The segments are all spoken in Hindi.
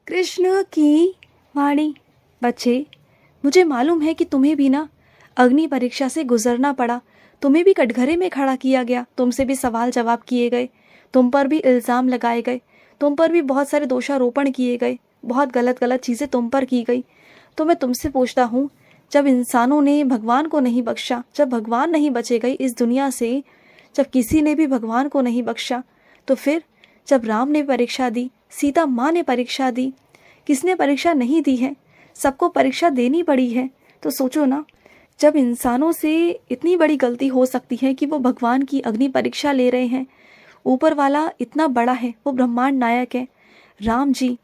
कृष्ण की वाणी। बच्चे, मुझे मालूम है कि तुम्हें भी ना अग्नि परीक्षा से गुजरना पड़ा। तुम्हें भी कटघरे में खड़ा किया गया, तुमसे भी सवाल जवाब किए गए, तुम पर भी इल्ज़ाम लगाए गए, तुम पर भी बहुत सारे दोषारोपण किए गए, बहुत गलत गलत चीज़ें तुम पर की गई। तो मैं तुमसे पूछता हूँ, जब इंसानों ने भगवान को नहीं बख्शा, जब भगवान नहीं बचे गए इस दुनिया से, जब किसी ने भी भगवान को नहीं बख्शा, तो फिर जब राम ने परीक्षा दी, सीता माँ ने परीक्षा दी, किसने परीक्षा नहीं दी है? सबको परीक्षा देनी पड़ी है। तो सोचो ना, जब इंसानों से इतनी बड़ी गलती हो सकती है कि वो भगवान की अग्नि परीक्षा ले रहे हैं, ऊपर वाला इतना बड़ा है, वो ब्रह्मांड नायक है, राम जी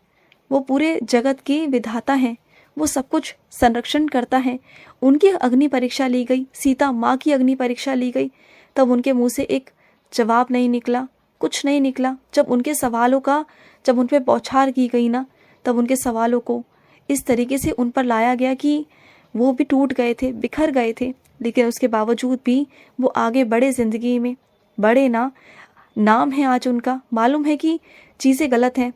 वो पूरे जगत के विधाता हैं, वो सब कुछ संरक्षण करता है, उनकी अग्नि परीक्षा ली गई, सीता माँ की अग्नि परीक्षा ली गई, तब उनके मुंह से एक जवाब नहीं निकला, कुछ नहीं निकला। जब उनके सवालों का, जब उन पर बौछार की गई ना, तब उनके सवालों को इस तरीके से उन पर लाया गया कि वो भी टूट गए थे, बिखर गए थे, लेकिन उसके बावजूद भी वो आगे बढ़े ज़िंदगी में, बढ़े ना। नाम है आज उनका, मालूम है कि चीज़ें गलत हैं,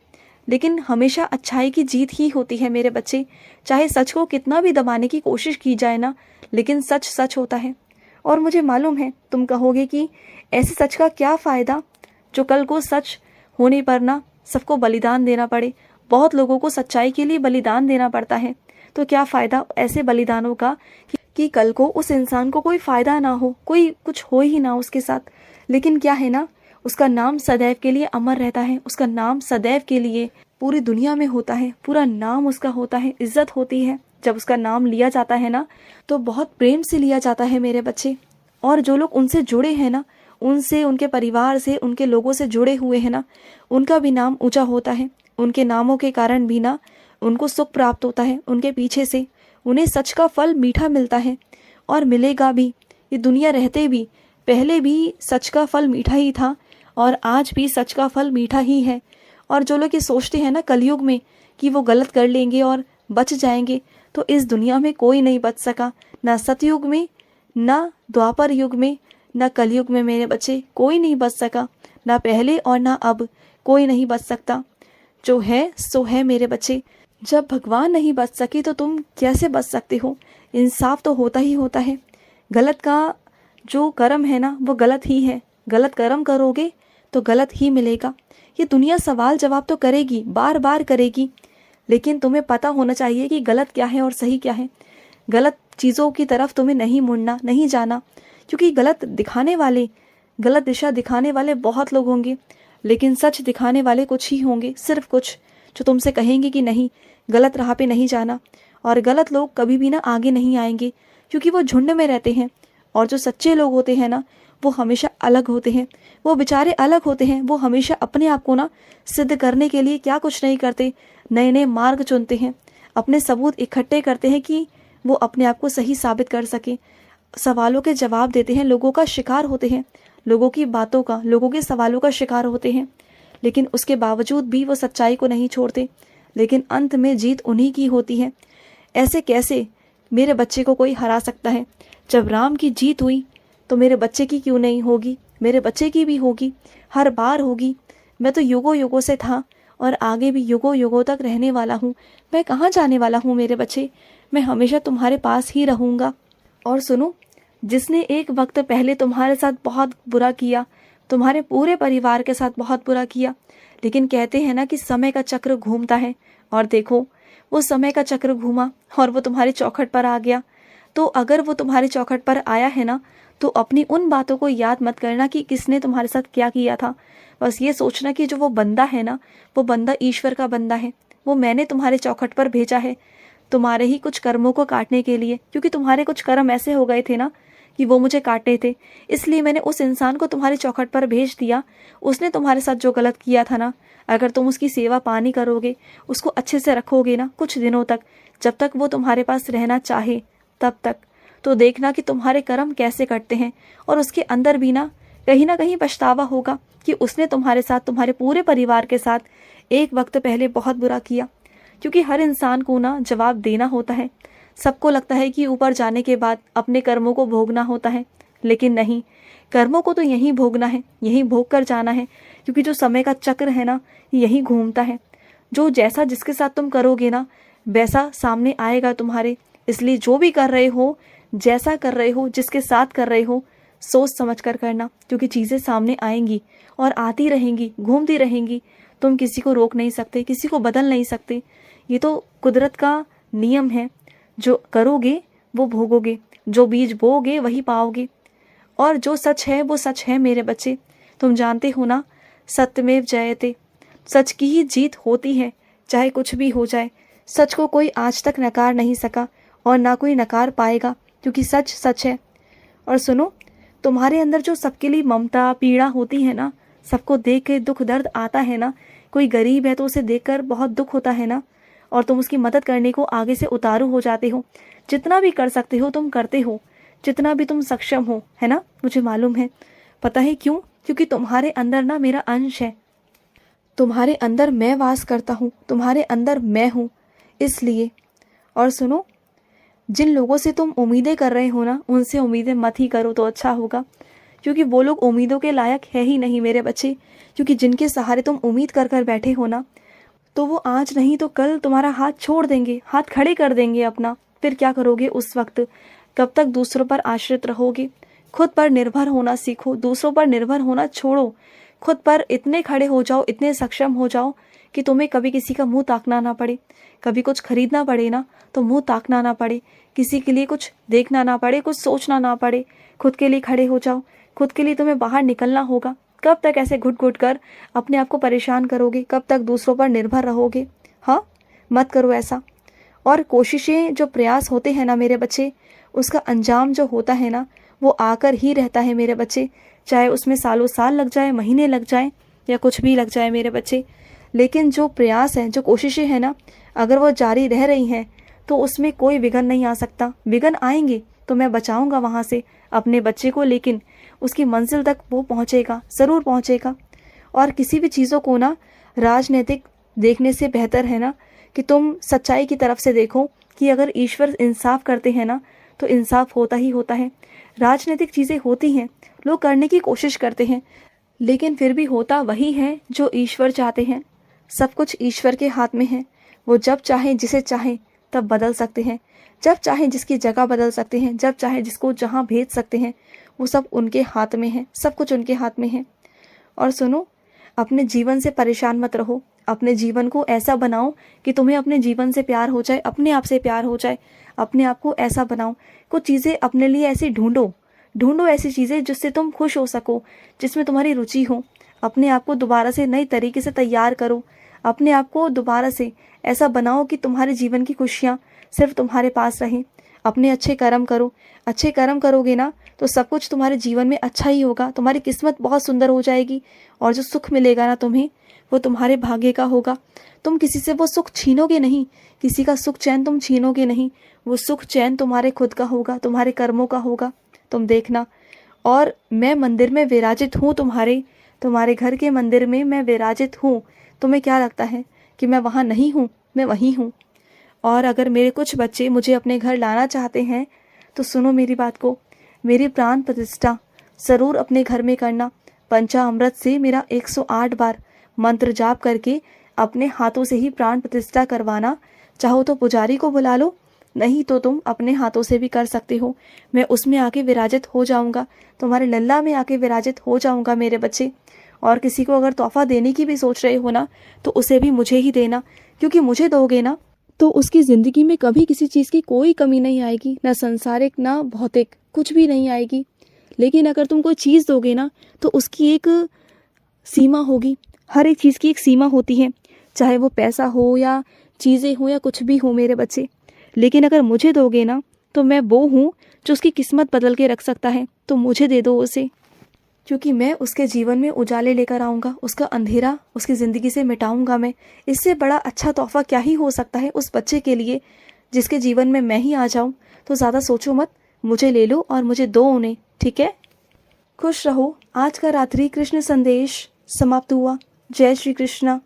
लेकिन हमेशा अच्छाई की जीत ही होती है मेरे बच्चे। चाहे सच को कितना भी दबाने की कोशिश की जाए ना, लेकिन सच सच होता है। और मुझे मालूम है तुम कहोगे कि ऐसे सच का क्या फ़ायदा जो कल को सच होने पर ना सबको बलिदान देना पड़े। बहुत लोगों को सच्चाई के लिए बलिदान देना पड़ता है, तो क्या फ़ायदा ऐसे बलिदानों का कि कल को उस इंसान को कोई फ़ायदा ना हो, कोई कुछ हो ही ना उसके साथ। लेकिन क्या है ना, उसका नाम सदैव के लिए अमर रहता है, उसका नाम सदैव के लिए पूरी दुनिया में होता है, पूरा नाम उसका होता है, इज्जत होती है। जब उसका नाम लिया जाता है ना, तो बहुत प्रेम से लिया जाता है मेरे बच्चे। और जो लोग उनसे जुड़े हैं ना, उनसे, उनके परिवार से, उनके लोगों से जुड़े हुए हैं ना, उनका भी नाम ऊंचा होता है। उनके नामों के कारण भी ना उनको सुख प्राप्त होता है, उनके पीछे से उन्हें सच का फल मीठा मिलता है और मिलेगा भी। ये दुनिया रहते भी पहले भी सच का फल मीठा ही था और आज भी सच का फल मीठा ही है। और जो लोग ये सोचते हैं ना कलयुग में कि वो गलत कर लेंगे और बच जाएंगे, तो इस दुनिया में कोई नहीं बच सका, ना सतयुग में, ना द्वापर युग में, ना कलयुग में मेरे बच्चे, कोई नहीं बच सका, ना पहले और ना अब कोई नहीं बच सकता। जो है सो है मेरे बच्चे। जब भगवान नहीं बच सके तो तुम कैसे बच सकते हो? इंसाफ तो होता ही होता है। गलत का जो कर्म है ना वो गलत ही है, गलत कर्म करोगे तो गलत ही मिलेगा। ये दुनिया सवाल जवाब तो करेगी, बार बार करेगी, लेकिन तुम्हें पता होना चाहिए कि गलत क्या है और सही क्या है। गलत चीज़ों की तरफ तुम्हें नहीं मुड़ना, नहीं जाना, क्योंकि गलत दिखाने वाले, गलत दिशा दिखाने वाले बहुत लोग होंगे, लेकिन सच दिखाने वाले कुछ ही होंगे, सिर्फ कुछ, जो तुमसे कहेंगे कि नहीं, गलत राह पे नहीं जाना। और गलत लोग कभी भी ना आगे नहीं आएंगे, क्योंकि वो झुंड में रहते हैं। और जो सच्चे लोग होते हैं ना, वो हमेशा अलग होते हैं, वो बेचारे अलग होते हैं। वो हमेशा अपने आप को ना सिद्ध करने के लिए क्या कुछ नहीं करते, नए नए मार्ग चुनते हैं, अपने सबूत इकट्ठे करते हैं कि वो अपने आप को सही साबित कर सके। सवालों के जवाब देते हैं, लोगों का शिकार होते हैं, लोगों की बातों का, लोगों के सवालों का शिकार होते हैं, लेकिन उसके बावजूद भी वो सच्चाई को नहीं छोड़ते। लेकिन अंत में जीत उन्हीं की होती है। ऐसे कैसे मेरे बच्चे को कोई हरा सकता है? जब राम की जीत हुई तो मेरे बच्चे की क्यों नहीं होगी? मेरे बच्चे की भी होगी, हर बार होगी। मैं तो युगों युगों से था और आगे भी युगों युगों तक रहने वाला हूँ। मैं कहाँ जाने वाला हूँ मेरे बच्चे? मैं हमेशा तुम्हारे पास ही रहूँगा। और सुनो, जिसने एक वक्त पहले तुम्हारे साथ बहुत बुरा किया, तुम्हारे पूरे परिवार के साथ बहुत बुरा किया, लेकिन कहते हैं ना कि समय का चक्र घूमता है, और देखो वो समय का चक्र घूमा और वो तुम्हारी चौखट पर आ गया। तो अगर वो तुम्हारी चौखट पर आया है ना, तो अपनी उन बातों को याद मत करना कि किसने तुम्हारे साथ क्या किया था। बस ये सोचना कि जो वो बंदा है ना, वो बंदा ईश्वर का बंदा है, वो मैंने तुम्हारे चौखट पर भेजा है तुम्हारे ही कुछ कर्मों को काटने के लिए, क्योंकि तुम्हारे कुछ कर्म ऐसे हो गए थे ना कि वो मुझे काटने थे। इसलिए मैंने उस इंसान को तुम्हारी चौखट पर भेज दिया। उसने तुम्हारे साथ जो गलत किया था ना, अगर तुम उसकी सेवा पानी करोगे, उसको अच्छे से रखोगे ना कुछ दिनों तक, जब तक वो तुम्हारे पास रहना चाहे तब तक, तो देखना कि तुम्हारे कर्म कैसे कटते हैं। और उसके अंदर भी ना कहीं पछतावा होगा कि उसने तुम्हारे साथ, तुम्हारे पूरे परिवार के साथ एक वक्त पहले बहुत बुरा किया। क्योंकि हर इंसान को ना जवाब देना होता है। सबको लगता है कि ऊपर जाने के बाद अपने कर्मों को भोगना होता है, लेकिन नहीं, कर्मों को तो यहीं भोगना है, यहीं भोग कर जाना है, क्योंकि जो समय का चक्र है ना, यहीं घूमता है। जो जैसा जिसके साथ तुम करोगे ना वैसा सामने आएगा तुम्हारे। इसलिए जो भी कर रहे हो, जैसा कर रहे हो, जिसके साथ कर रहे हो, सोच समझ कर करना, क्योंकि चीज़ें सामने आएंगी और आती रहेंगी, घूमती रहेंगी। तुम किसी को रोक नहीं सकते, किसी को बदल नहीं सकते। ये तो कुदरत का नियम है। जो करोगे वो भोगोगे, जो बीज बोओगे वही पाओगे। और जो सच है वो सच है मेरे बच्चे। तुम जानते हो ना, सत्यमेव जयते, सच की ही जीत होती है, चाहे कुछ भी हो जाए। सच को कोई आज तक नकार नहीं सका और ना कोई नकार पाएगा, क्योंकि सच सच है। और सुनो, तुम्हारे अंदर जो सबके लिए ममता पीड़ा होती है ना, सबको देख के दुख दर्द आता है ना, कोई गरीब है तो उसे देखकर बहुत दुख होता है ना, और तुम उसकी मदद करने को आगे से उतारू हो जाते हो। जितना भी कर सकते हो तुम करते हो, जितना भी तुम सक्षम हो, है ना, मुझे मालूम है। पता है क्यों? क्योंकि तुम्हारे अंदर ना मेरा अंश है, तुम्हारे अंदर मैं वास करता हूँ, तुम्हारे अंदर मैं हूँ, इसलिए। और सुनो, जिन लोगों से तुम उम्मीदें कर रहे हो ना, उनसे उम्मीदें मत ही करो तो अच्छा होगा, क्योंकि वो लोग उम्मीदों के लायक है ही नहीं मेरे बच्चे। क्योंकि जिनके सहारे तुम उम्मीद कर कर बैठे हो ना, तो वो आज नहीं तो कल तुम्हारा हाथ छोड़ देंगे, हाथ खड़े कर देंगे अपना। फिर क्या करोगे उस वक्त? कब तक दूसरों पर आश्रित रहोगे? खुद पर निर्भर होना सीखो, दूसरों पर निर्भर होना छोड़ो। खुद पर इतने खड़े हो जाओ, इतने सक्षम हो जाओ कि तुम्हें कभी किसी का मुंह ताकना ना पड़े। कभी कुछ खरीदना पड़े ना तो मुंह ताकना ना पड़े, किसी के लिए कुछ देखना ना पड़े, कुछ सोचना ना पड़े। खुद के लिए खड़े हो जाओ, खुद के लिए तुम्हें बाहर निकलना होगा। कब तक ऐसे घुट घुट कर अपने आप को परेशान करोगे? कब तक दूसरों पर निर्भर रहोगे? हाँ, मत करो ऐसा। और कोशिशें, जो प्रयास होते हैं ना मेरे बच्चे, उसका अंजाम जो होता है ना, वो आकर ही रहता है मेरे बच्चे। चाहे उसमें सालों साल लग जाए, महीने लग जाए, या कुछ भी लग जाए मेरे बच्चे। लेकिन जो प्रयास है, जो कोशिशें हैं ना, अगर वो जारी रह रही हैं तो उसमें कोई विघ्न नहीं आ सकता। विघ्न आएंगे तो मैं बचाऊंगा वहाँ से अपने बच्चे को, लेकिन उसकी मंजिल तक वो पहुँचेगा, ज़रूर पहुँचेगा। और किसी भी चीज़ों को ना राजनीतिक देखने से बेहतर है ना कि तुम सच्चाई की तरफ से देखो कि अगर ईश्वर इंसाफ करते हैं ना तो इंसाफ होता ही होता है। राजनीतिक चीज़ें होती हैं, लोग करने की कोशिश करते हैं, लेकिन फिर भी होता वही है जो ईश्वर चाहते हैं। सब कुछ ईश्वर के हाथ में है। वो जब चाहे जिसे चाहे तब बदल सकते हैं, जब चाहे जिसकी जगह बदल सकते हैं, जब चाहे जिसको जहाँ भेज सकते हैं। वो सब उनके हाथ में है, सब कुछ उनके हाथ में है। और सुनो, अपने जीवन से परेशान मत रहो। अपने जीवन को ऐसा बनाओ कि तुम्हें अपने जीवन से प्यार हो जाए, अपने आप से प्यार हो जाए। अपने आप को ऐसा बनाओ, कुछ चीज़ें अपने लिए ऐसी ढूंढो ऐसी चीज़ें जिससे तुम खुश हो सको, जिसमें तुम्हारी रुचि हो। अपने आप को दोबारा से नई तरीके से तैयार करो। अपने आप को दोबारा से ऐसा बनाओ कि तुम्हारे जीवन की खुशियाँ सिर्फ तुम्हारे पास रहें। अपने अच्छे कर्म करो। अच्छे कर्म करोगे ना तो सब कुछ तुम्हारे जीवन में अच्छा ही होगा। तुम्हारी किस्मत बहुत सुंदर हो जाएगी, और जो सुख मिलेगा ना तुम्हें, वो तुम्हारे भाग्य का होगा। तुम किसी से वो सुख छीनोगे नहीं, किसी का सुख चैन तुम छीनोगे नहीं। वो सुख चैन तुम्हारे खुद का होगा, तुम्हारे कर्मों का होगा। तुम देखना। और मैं मंदिर में विराजित हूँ, तुम्हारे घर के मंदिर में मैं विराजित हूँ। तुम्हें क्या लगता है कि मैं वहाँ नहीं हूँ? मैं वहीं हूँ। और अगर मेरे कुछ बच्चे मुझे अपने घर लाना चाहते हैं तो सुनो मेरी बात को। मेरी प्राण प्रतिष्ठा ज़रूर अपने घर में करना। पंचामृत से मेरा 108 बार मंत्र जाप करके अपने हाथों से ही प्राण प्रतिष्ठा करवाना। चाहो तो पुजारी को बुला लो, नहीं तो तुम अपने हाथों से भी कर सकते हो। मैं उसमें आके विराजित हो जाऊंगा, तुम्हारे लल्ला में आके विराजित हो जाऊंगा मेरे बच्चे। और किसी को अगर तोहफा देने की भी सोच रहे हो ना तो उसे भी मुझे ही देना, क्योंकि मुझे दोगे ना तो उसकी ज़िंदगी में कभी किसी चीज़ की कोई कमी नहीं आएगी, ना संसारिक ना भौतिक, कुछ भी नहीं आएगी। लेकिन अगर तुम कोई चीज़ दोगे ना तो उसकी एक सीमा होगी। हर एक चीज़ की एक सीमा होती है, चाहे वो पैसा हो या चीज़ें हो या कुछ भी हो मेरे बच्चे। लेकिन अगर मुझे दोगे ना तो मैं वो हूँ जो उसकी किस्मत बदल के रख सकता है। तो मुझे दे दो उसे, क्योंकि मैं उसके जीवन में उजाले लेकर आऊँगा, उसका अंधेरा उसकी ज़िंदगी से मिटाऊँगा मैं। इससे बड़ा अच्छा तोहफा क्या ही हो सकता है उस बच्चे के लिए जिसके जीवन में मैं ही आ जाऊँ। तो ज़्यादा सोचो मत, मुझे ले लो और मुझे दो उन्हें, ठीक है? खुश रहो। आज का रात्रि कृष्ण संदेश समाप्त हुआ। जय श्री कृष्णा।